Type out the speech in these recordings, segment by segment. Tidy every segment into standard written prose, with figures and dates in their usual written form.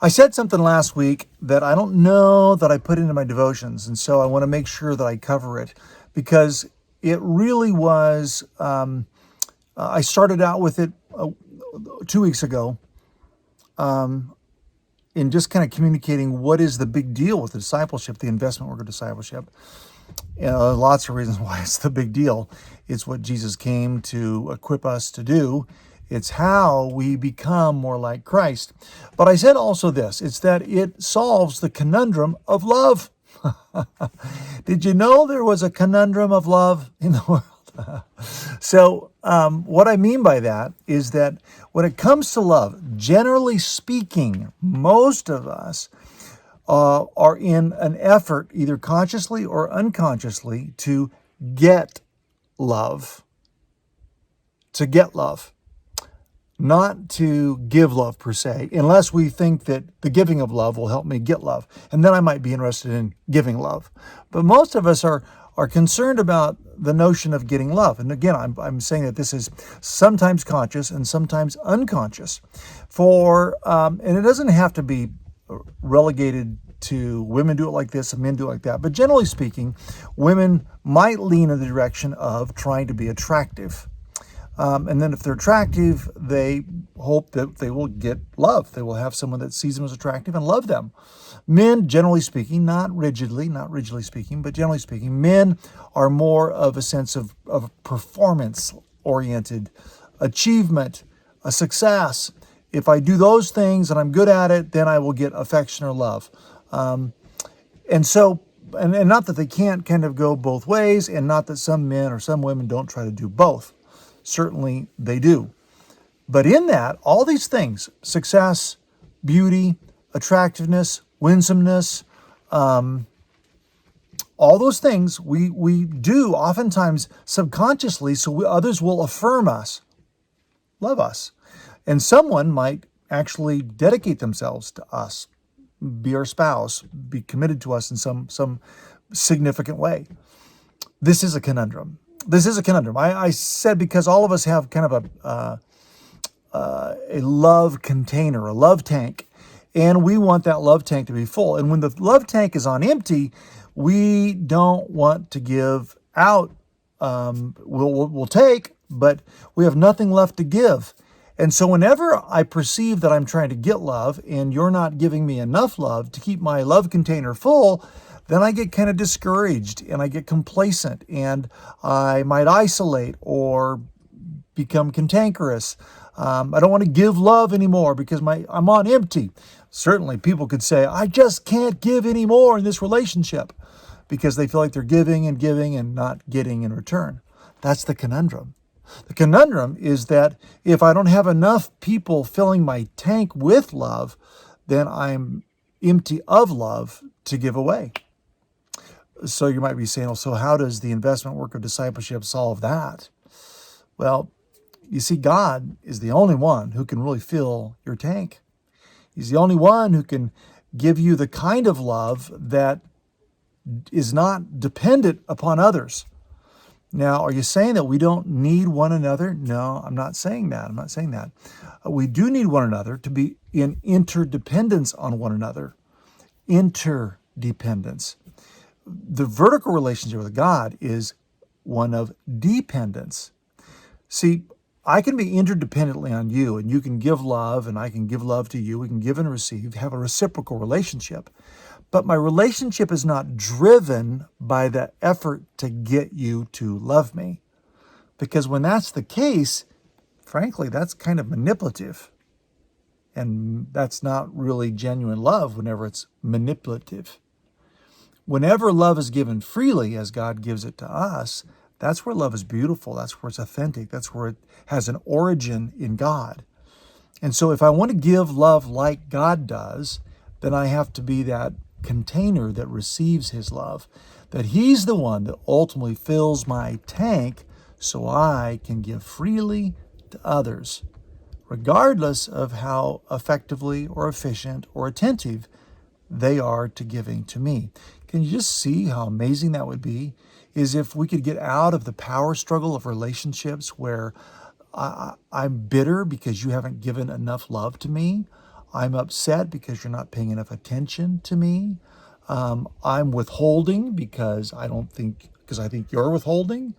I said something last week that I don't know that I put into my devotions, and so I want to make sure that I cover it because it really was. I started out with it 2 weeks ago in just kind of communicating what is the big deal with the discipleship, the investment work of discipleship. Lots of reasons why it's the big deal. It's what Jesus came to equip us to do. It's how we become more like Christ. But I said also this, it's that it solves the conundrum of love. Did you know there was a conundrum of love in the world? What I mean by that is that when it comes to love, generally speaking, most of us are in an effort, either consciously or unconsciously, to get love. To get love. Not to give love per se, unless we think that the giving of love will help me get love. And then I might be interested in giving love. But most of us are concerned about the notion of getting love. And again, I'm saying that this is sometimes conscious and sometimes unconscious. And it doesn't have to be relegated to women do it like this and men do it like that. But generally speaking, women might lean in the direction of trying to be attractive. And then if they're attractive, they hope that they will get love. They will have someone that sees them as attractive and love them. Men, generally speaking, not rigidly speaking, but generally speaking, men are more of a sense of performance-oriented achievement, a success. If I do those things and I'm good at it, then I will get affection or love. And not that they can't kind of go both ways, and not that some men or some women don't try to do both. Certainly they do. But in that, all these things, success, beauty, attractiveness, winsomeness, all those things we do oftentimes subconsciously so others will affirm us, love us. And someone might actually dedicate themselves to us, be our spouse, be committed to us in some significant way. This is a conundrum. I said because all of us have kind of a love container, a love tank, and we want that love tank to be full. And when the love tank is on empty, we don't want to give out. We'll take, but we have nothing left to give. And so whenever I perceive that I'm trying to get love and you're not giving me enough love to keep my love container full, then I get kind of discouraged and I get complacent and I might isolate or become cantankerous. I don't want to give love anymore because I'm on empty. Certainly people could say, I just can't give anymore in this relationship because they feel like they're giving and not getting in return. That's the conundrum. The conundrum is that if I don't have enough people filling my tank with love, then I'm empty of love to give away. So you might be saying, so how does the investment work of discipleship solve that? Well, you see, God is the only one who can really fill your tank. He's the only one who can give you the kind of love that is not dependent upon others. Now, are you saying that we don't need one another? No, I'm not saying that. We do need one another to be in interdependence on one another. Interdependence. The vertical relationship with God is one of dependence. See, I can be interdependently on you, and you can give love, and I can give love to you. We can give and receive, have a reciprocal relationship. But my relationship is not driven by the effort to get you to love me. Because when that's the case, frankly, that's kind of manipulative. And that's not really genuine love whenever it's manipulative. Whenever love is given freely as God gives it to us, that's where love is beautiful. That's where it's authentic. That's where it has an origin in God. And so if I want to give love like God does, then I have to be that container that receives his love, that he's the one that ultimately fills my tank so I can give freely to others, regardless of how effectively or efficient or attentive they are to giving to me. Can you just see how amazing that would be? Is if we could get out of the power struggle of relationships where I'm bitter because you haven't given enough love to me. I'm upset because you're not paying enough attention to me. I'm withholding because I think you're withholding.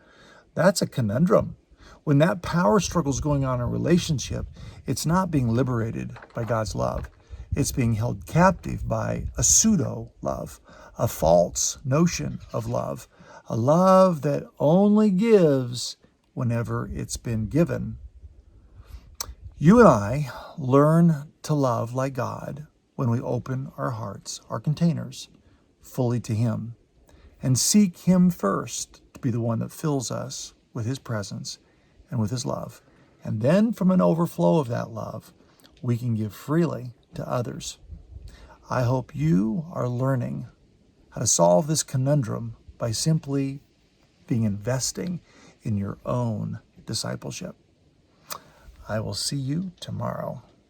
That's a conundrum. When that power struggle is going on in a relationship, it's not being liberated by God's love. It's being held captive by a pseudo love, a false notion of love, a love that only gives whenever it's been given. You and I learn to love like God when we open our hearts, our containers, fully to Him, and seek Him first to be the one that fills us with His presence and with His love. And then from an overflow of that love, we can give freely to others. I hope you are learning how to solve this conundrum by simply investing in your own discipleship. I will see you tomorrow.